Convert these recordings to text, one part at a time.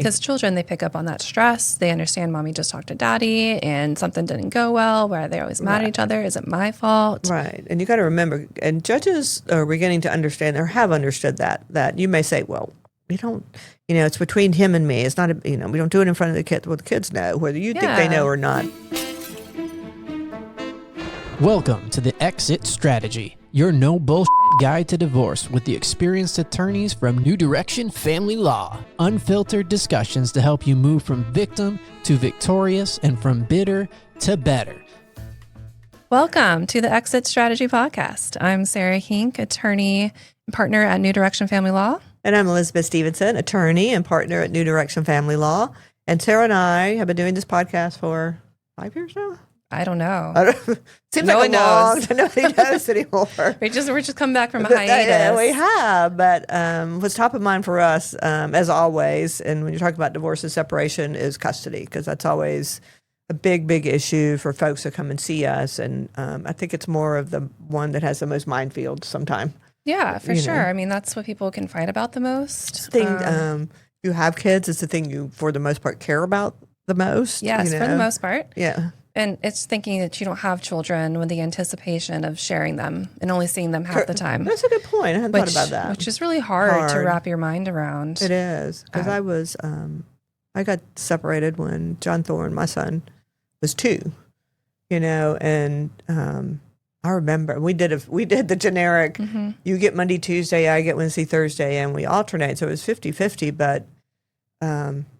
Because children, they pick up on that stress. They understand mommy just talked to daddy and something didn't go well. Why are they always mad at each other? Is it my fault? Right. And you got to remember, and judges are beginning to understand or have understood that you may say, well, we don't, it's between him and me. It's not, we don't do it in front of the kids. Well, the kids know whether you think they know or not. Welcome to the Exit Strategy, your no bullshit guide to divorce with the experienced attorneys from New Direction Family Law. Unfiltered discussions to help you move from victim to victorious and from bitter to better. Welcome to the Exit Strategy Podcast. I'm Sarah Hink, attorney and partner at New Direction Family Law. And I'm Elizabeth Stevenson, attorney and partner at New Direction Family Law. And Sarah and I have been doing this podcast for 5 years now. I don't know. Seems no like one knows. Nobody knows anymore. We're just coming back from a hiatus. Yeah, we have. But what's top of mind for us, as always, and when you talk about divorce and separation, is custody, because that's always a big, big issue for folks that come and see us. And I think it's more of the one that has the most minefield sometimes. Yeah, for sure. I mean, that's what people can fight about the most. You have kids, it's the thing you, for the most part, care about the most. Yes, for the most part. Yeah. And it's thinking that you don't have children with the anticipation of sharing them and only seeing them half the time. That's a good point. I hadn't thought about that. Which is really hard to wrap your mind around. It is. Because I got separated when John Thorne, my son, was 2, and I remember we did the generic, you get Monday, Tuesday, I get Wednesday, Thursday, and we alternate. So it was 50-50, but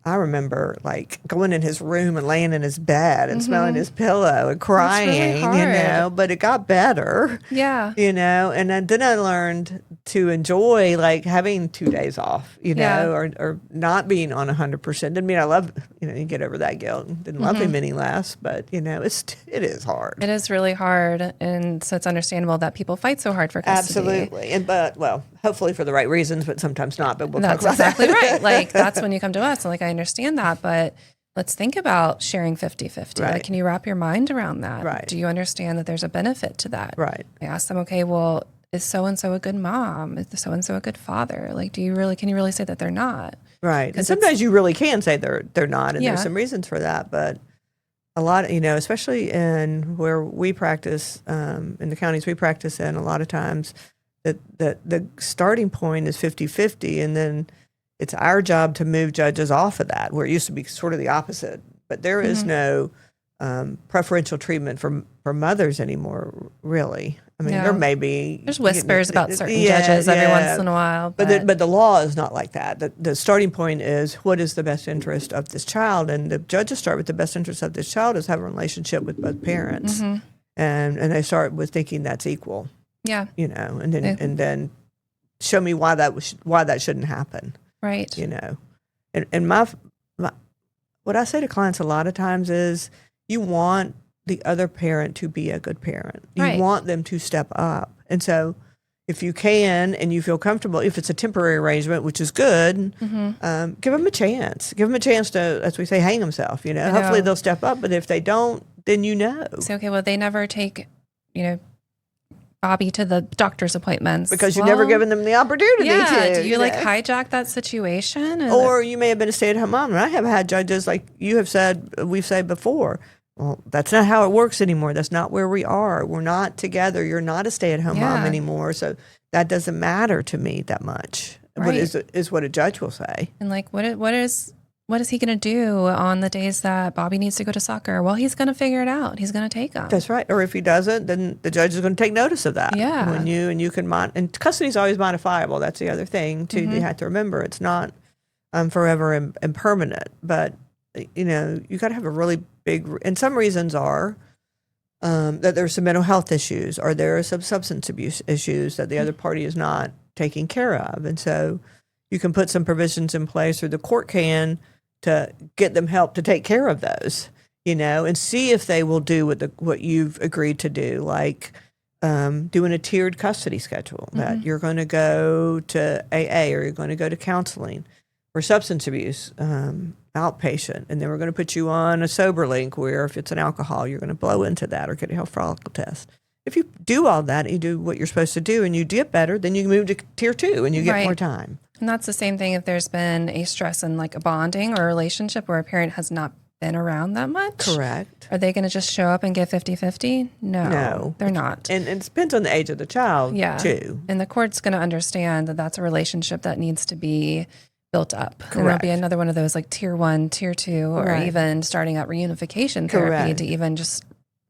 I remember like going in his room and laying in his bed and smelling his pillow and crying, really but it got better. Yeah. And then I learned to enjoy like having 2 days off, or not being on 100%. Didn't mean I love, you get over that guilt. Didn't love him any less, but it is hard. It is really hard. And so it's understandable that people fight so hard for custody. Absolutely. But hopefully for the right reasons, but sometimes not, but we'll talk about exactly that. Right. Like that's when you come to us and like, I understand that, but let's think about sharing 50-50. Right. Like, can you wrap your mind around that? Right. Do you understand that there's a benefit to that? Right. I ask them, okay, well, is so-and-so a good mom? Is so-and-so a good father? Like, can you really say that they're not? Right. And sometimes you really can say they're not, and there's some reasons for that, but a lot, especially in where we practice, in the counties we practice in, a lot of times that the starting point is 50-50, and then it's our job to move judges off of that, where it used to be sort of the opposite. But there is no preferential treatment for mothers anymore, really. I mean, there may be. There's whispers about certain judges every once in a while. But the law is not like that. The starting point is, what is the best interest of this child? And the judges start with the best interest of this child is have a relationship with both parents. And they start with thinking that's equal. Yeah. And then show me why that shouldn't happen. Right. And my what I say to clients a lot of times is, you want the other parent to be a good parent. You want them to step up. And so if you can and you feel comfortable, if it's a temporary arrangement, which is good, give them a chance. Give them a chance to, as we say, hang themselves. Hopefully they'll step up. But if they don't, then So, okay, well, they never take, Bobby to the doctor's appointments. Because you've never given them the opportunity to. Do you hijack that situation? Or you may have been a stay-at-home mom. And I have had judges, like you have said, we've said before, well, that's not how it works anymore. That's not where we are. We're not together. You're not a stay-at-home mom anymore. So that doesn't matter to me that much. Right. Is what a judge will say. And what is he going to do on the days that Bobby needs to go to soccer? Well, he's going to figure it out. He's going to take them. That's right. Or if he doesn't, then the judge is going to take notice of that. Yeah. When you can and custody is always modifiable. That's the other thing too. You have to remember it's not forever and permanent. But you got to have a really big. And some reasons are that there's some mental health issues, or there are some substance abuse issues that the other party is not taking care of, and so you can put some provisions in place, or the court can, to get them help to take care of those, and see if they will do what you've agreed to do, like doing a tiered custody schedule, that you're going to go to AA or you're going to go to counseling for substance abuse, outpatient, and then we're going to put you on a sober link where if it's an alcohol, you're going to blow into that or get a health follicle test. If you do all that, you do what you're supposed to do, and you get better, then you move to tier 2 and you get more time. And that's the same thing if there's been a stress in like a bonding or a relationship where a parent has not been around that much. Correct. Are they going to just show up and get 50-50? No, they're not. And it depends on the age of the child, too. And the court's going to understand that that's a relationship that needs to be built up. Correct. And there'll be another one of those like tier 1, tier 2, or even starting out reunification therapy to even just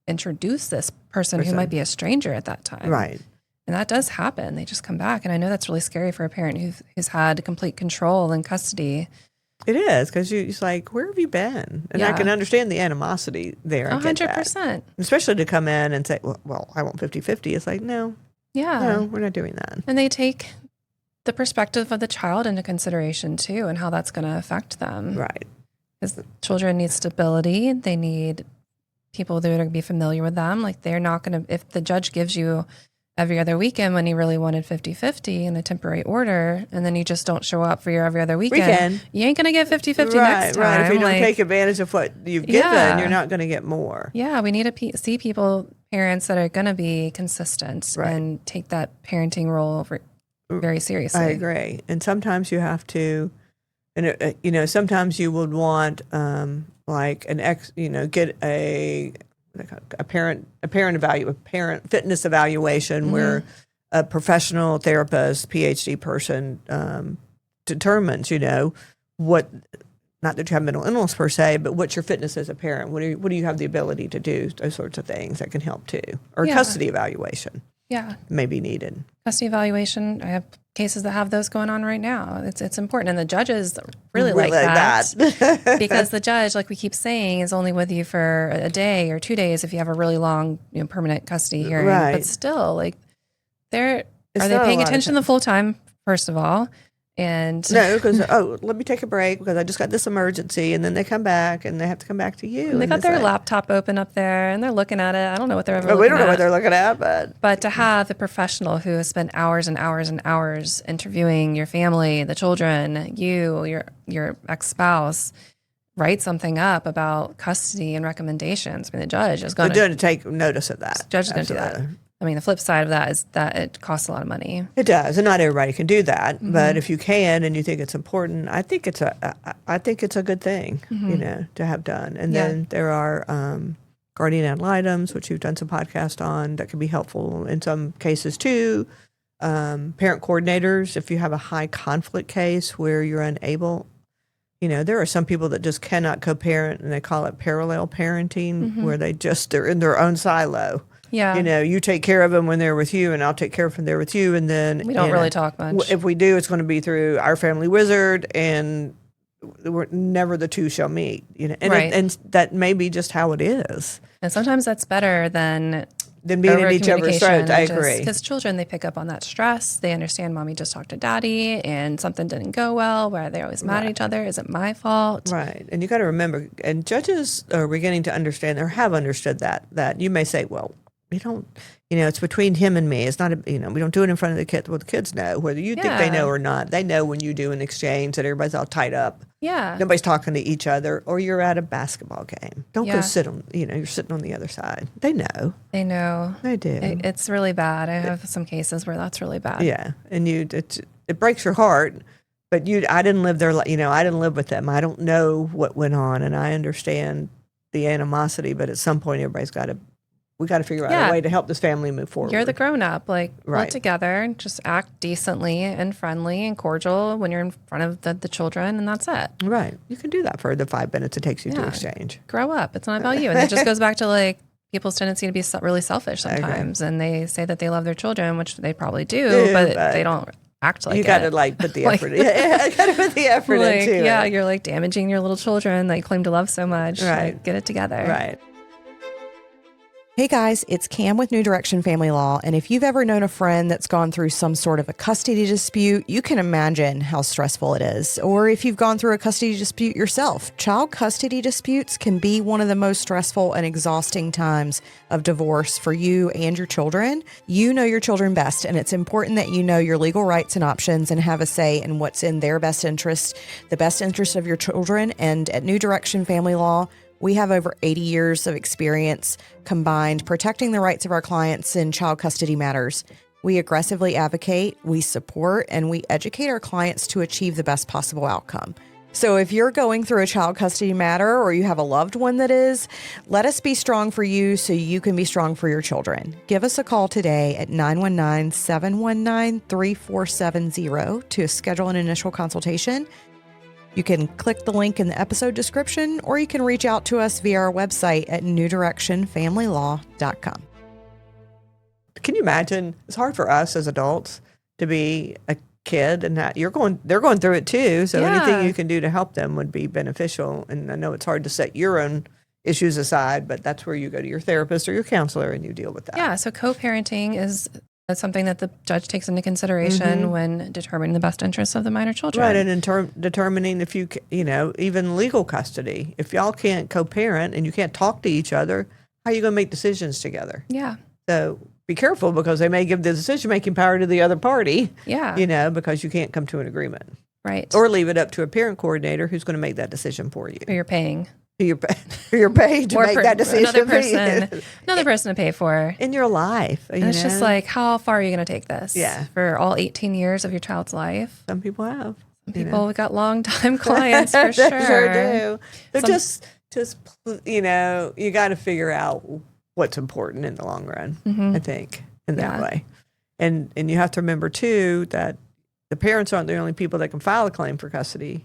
introduce this person who might be a stranger at that time. Right. And that does happen. They just come back. And I know that's really scary for a parent who's had complete control and custody. It is, because it's like, where have you been? And I can understand the animosity there. 100%. Especially to come in and say, well, I want 50-50. It's like, no, we're not doing that. And they take the perspective of the child into consideration too, and how that's going to affect them. Right. Because children need stability. They need people that are going to be familiar with them. Like they're not going to, if the judge gives you every other weekend when he really wanted 50-50 in a temporary order, and then you just don't show up for your every other weekend. You ain't going to get 50-50 next time. Right. If you don't take advantage of what you've given, you're not going to get more. Yeah, we need to see parents that are going to be consistent and take that parenting role very seriously. I agree. And sometimes you have to, and sometimes you would want like get a parent fitness evaluation where a professional therapist, PhD person determines, what, not that you have mental illness per se, but what's your fitness as a parent? What do you have the ability to do? Those sorts of things that can help too. Or custody evaluation. Yeah. May be needed. Custody evaluation, I have cases that have those going on right now. It's important. And the judges really like that. Because the judge, like we keep saying, is only with you for a day or 2 days if you have a really long permanent custody hearing. Right. But still, like, are they paying attention the full time, first of all? And no, because let me take a break because I just got this emergency, and then they come back and they have to come back to you. And they got their laptop open up there and they're looking at it. I don't know what they're looking at. We don't know what they're looking at, but to have a professional who has spent hours and hours and hours interviewing your family, the children, your ex-spouse, write something up about custody and recommendations. I mean, the judge is going to take notice of that. The judge is going to do that. I mean, the flip side of that is that it costs a lot of money. It does, and not everybody can do that. Mm-hmm. But if you can and you think it's important, I think it's a good thing, to have done. And then there are guardian ad litems, which you've done some podcast on, that can be helpful in some cases too. Parent coordinators, if you have a high conflict case where you're unable. There are some people that just cannot co-parent, and they call it parallel parenting, where they're in their own silo. Yeah. You take care of them when they're with you, and I'll take care of them when they're with you. And then we don't really talk much. If we do, it's going to be through our family wizard, and never the two shall meet. And and that may be just how it is. And sometimes that's better than being at each other's throats. I agree. Because children, they pick up on that stress. They understand mommy just talked to daddy and something didn't go well, where they're always mad at each other. Is it my fault? Right. And you got to remember, and judges are beginning to understand or have understood that you may say, well, we don't, it's between him and me. It's not, we don't do it in front of the kids. Well, the kids know, whether you think they know or not. They know when you do an exchange that everybody's all tied up. Yeah. Nobody's talking to each other, or you're at a basketball game. Don't go sit on, you're sitting on the other side. They know. They know. They do. It's really bad. I have some cases where that's really bad. Yeah. And it breaks your heart, but I didn't live there, I didn't live with them. I don't know what went on, and I understand the animosity, but at some point we got to figure out a way to help this family move forward. You're the grown-up. Work together, just act decently and friendly and cordial when you're in front of the children, and that's it. Right. You can do that for the 5 minutes it takes you to exchange. Grow up. It's not about you. And it just goes back to, people's tendency to be really selfish sometimes. And they say that they love their children, which they probably do, but they don't act like it. You got to, put the effort in. You got to put the effort into it. Yeah, you're, damaging your little children they claim to love so much. Right. Get it together. Right. Hey guys, it's Cam with New Direction Family Law, and if you've ever known a friend that's gone through some sort of a custody dispute, you can imagine how stressful it is. Or if you've gone through a custody dispute yourself, child custody disputes can be one of the most stressful and exhausting times of divorce for you and your children. You know your children best, and it's important that you know your legal rights and options and have a say in what's in their best interest, the best interest of your children. And at New Direction Family Law, we have over 80 years of experience combined protecting the rights of our clients in child custody matters. We aggressively advocate, we support, and we educate our clients to achieve the best possible outcome. So if you're going through a child custody matter or you have a loved one that is, let us be strong for you so you can be strong for your children. Give us a call today at 919-719-3470 to schedule an initial consultation. You can click the link in the episode description, or you can reach out to us via our website at newdirectionfamilylaw.com. Can you imagine? It's hard for us as adults to be a kid, and that they're going through it too. So anything you can do to help them would be beneficial. And I know it's hard to set your own issues aside, but that's where you go to your therapist or your counselor and you deal with that. Yeah. So co-parenting is something that the judge takes into consideration when determining the best interests of the minor children. Right. And in determining if even legal custody, if y'all can't co-parent and you can't talk to each other, how are you going to make decisions together? Yeah. So be careful, because they may give the decision-making power to the other party. Yeah. Because you can't come to an agreement. Right. Or leave it up to a parent coordinator who's going to make that decision for you. Who you're paying. Who you're paid to make that decision. Another person to pay for. In your life. And it's just like, how far are you going to take this? Yeah. For all 18 years of your child's life? Some people have. Some people got long-time clients for sure. They sure do. They're just you got to figure out what's important in the long run, I think, in that way. And you have to remember, too, that the parents aren't the only people that can file a claim for custody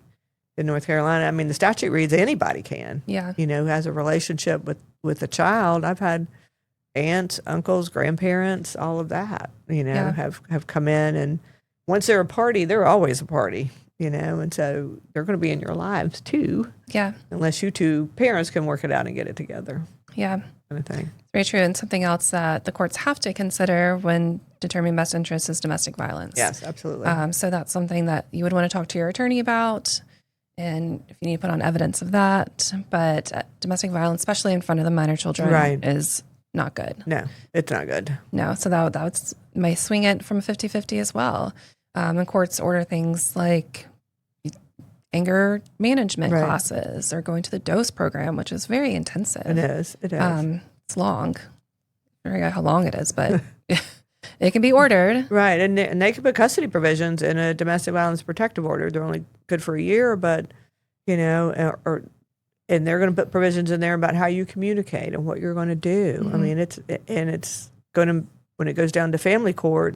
in North Carolina. I mean, the statute reads anybody can, who has a relationship with a child. I've had aunts, uncles, grandparents, all of that, have come in. And once they're a party, they're always a party, and so they're going to be in your lives, too. Yeah. Unless you two parents can work it out and get it together. Yeah. Kind of thing. Very true. And something else that the courts have to consider when determining best interest is domestic violence. Yes, absolutely. So that's something that you would want to talk to your attorney about, and if you need to put on evidence of that. But domestic violence, especially in front of the minor children, is not good. No, it's not good. No. So that may swing it from 50-50 as well. And courts order things like anger management classes or going to the DOSE program, which is very intensive. It is. It's long. I forget how long it is, but it can be ordered. Right. And they can put custody provisions in a domestic violence protective order. They're only good for a year, but, and they're going to put provisions in there about how you communicate and what you're going to do. I mean, it's going to, when it goes down to family court,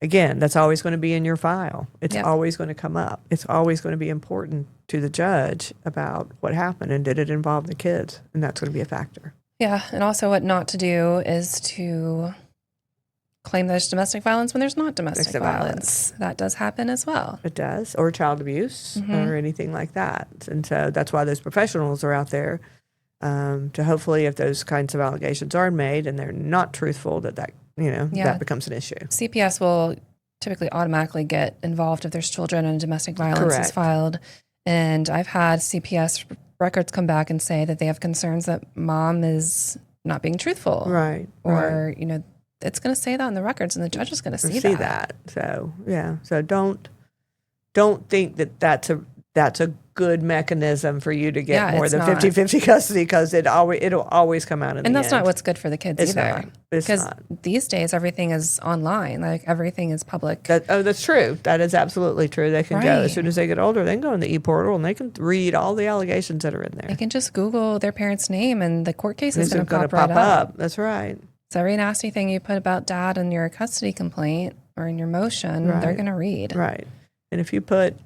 again, that's always going to be in your file. It's always going to come up. It's always going to be important to the judge about what happened and did it involve the kids, and that's going to be a factor. Yeah, and also what not to do is to claim there's domestic violence when there's not domestic violence. That does happen as well. It does, or child abuse or anything like that. And so that's why those professionals are out there to hopefully, if those kinds of allegations are made and they're not truthful, that becomes an issue. CPS will typically automatically get involved if there's children and domestic violence is filed. And I've had CPS records come back and say that they have concerns that mom is not being truthful. Right. Or, it's going to say that in the records and the judge is going to see that. So, yeah. So don't think that that's a good mechanism for you to get more than 50-50 custody, because it'll always come out in the end. And that's not what's good for the kids either. Because these days everything is online. Like everything is public. That's true. That is absolutely true. They can go, as soon as they get older, they can go in the e-portal and they can read all the allegations that are in there. They can just Google their parent's name and the court case is going to pop right up. That's right. So every nasty thing you put about dad in your custody complaint or in your motion, they're going to read. Right. And if you put,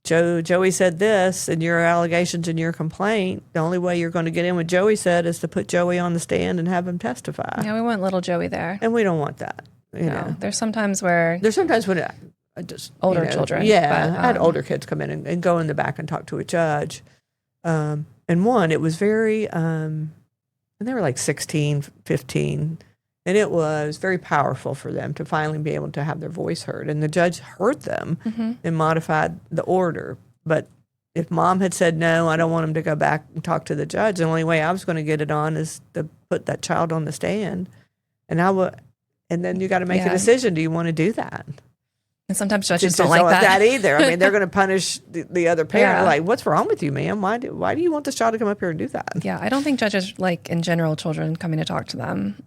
Joey said this in your allegations in your complaint, the only way you're going to get in what Joey said is to put Joey on the stand and have him testify. Yeah, we want little Joey there. And we don't want that. No. There's sometimes when I just older children. Yeah, I had older kids come in and go in the back and talk to a judge. And one, it was very, and they were like 16, 15. And it was very powerful for them to finally be able to have their voice heard. And the judge heard them and modified the order. But if mom had said, no, I don't want him to go back and talk to the judge, the only way I was going to get it on is to put that child on the stand. And then you got to make a decision. Do you want to do that? And sometimes judges don't like that either. I mean, they're going to punish the other parent. Yeah. Like, what's wrong with you, ma'am? Why do you want this child to come up here and do that? Yeah, I don't think judges like, in general, children coming to talk to them.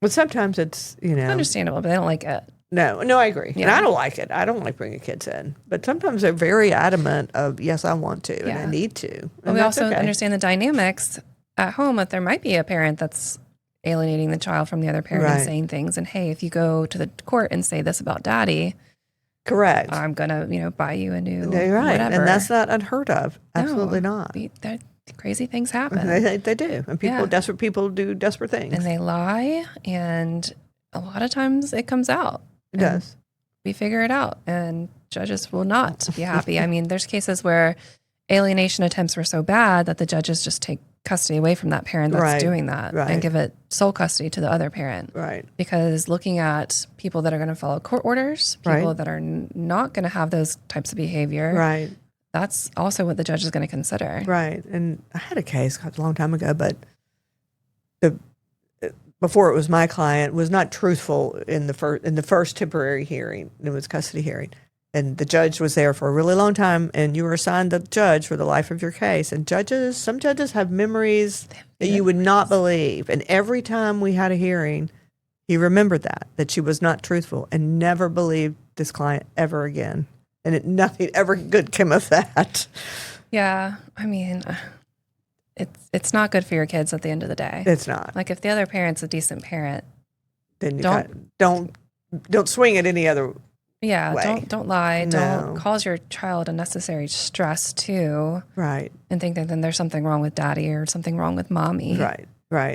But sometimes it's, Understandable, but they don't like it. No, I agree. And I don't like it. I don't like bringing kids in. But sometimes they're very adamant of, yes, I want to and I need to. But we also understand the dynamics at home that there might be a parent that's alienating the child from the other parent and saying things. And, hey, if you go to the court and say this about daddy, correct, I'm going to, buy you a new whatever. And that's not unheard of. No, Absolutely not. Crazy things happen. They do. And desperate people do desperate things. And they lie. And a lot of times it comes out. It does. We figure it out. And judges will not be happy. I mean, there's cases where alienation attempts were so bad that the judges just take custody away from that parent that's doing that and give it sole custody to the other parent. Right. Because looking at people that are going to follow court orders, people that are not going to have those types of behavior, that's also what the judge is going to consider. Right. And I had a case a long time ago, but before it was my client, was not truthful in the first temporary hearing. It was custody hearing. And the judge was there for a really long time, and you were assigned the judge for the life of your case. And some judges have memories that you would not believe. And every time we had a hearing, he remembered that she was not truthful and never believed this client ever again. And nothing ever good came of that. Yeah. I mean, it's not good for your kids at the end of the day. It's not. Like if the other parent's a decent parent, then don't swing it any other Yeah, way. Don't lie. No. Don't cause your child unnecessary stress too. Right. And think that then there's something wrong with daddy or something wrong with mommy. Right.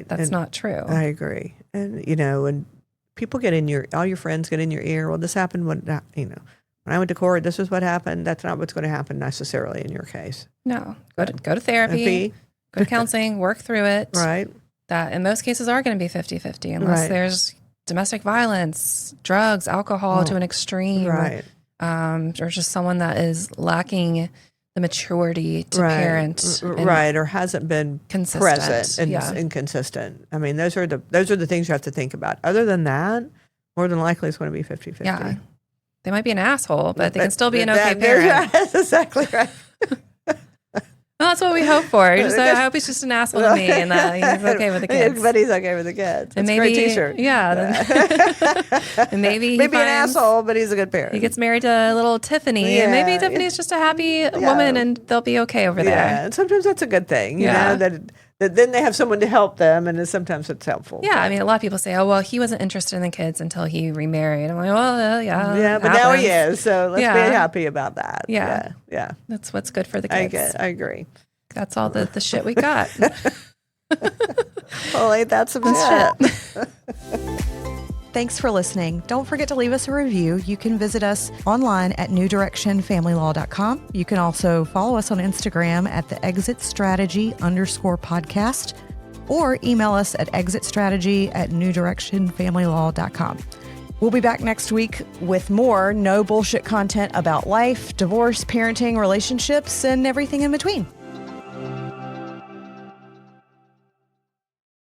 That's not true. I agree. And when people all your friends get in your ear, well, this happened when I went to court, this is what happened. That's not what's going to happen necessarily in your case. No. Go to therapy, go to counseling, work through it. Right. That in most cases are going to be 50-50 unless there's domestic violence, drugs, alcohol to an extreme, or just someone that is lacking the maturity to parent, or hasn't been consistent. Present and inconsistent. I mean, those are the things you have to think about. Other than that, more than likely it's going to be 50-50. Yeah, they might be an asshole, but they can still be an okay parent. That's exactly right. Well, that's what we hope for. I hope he's just an asshole to me and that he's okay with the kids. But he's okay with the kids. And maybe, a great t-shirt. Yeah. And maybe an asshole, but he's a good parent. He gets married to little Tiffany, and maybe Tiffany's just a happy woman, and they'll be okay over there. Yeah, and sometimes that's a good thing. You know, that then they have someone to help them, and sometimes it's helpful. Yeah, I mean, a lot of people say, "Oh, well, he wasn't interested in the kids until he remarried." I'm like, "Well, yeah, but now he is, so let's be happy about that." Yeah, that's what's good for the kids. I agree. That's all the shit we got. Well, ain't that some shit? Thanks for listening. Don't forget to leave us a review. You can visit us online at newdirectionfamilylaw.com. You can also follow us on Instagram at the Exit Strategy _podcast or email us at exitstrategy@newdirectionfamilylaw.com. We'll be back next week with more no bullshit content about life, divorce, parenting, relationships, and everything in between.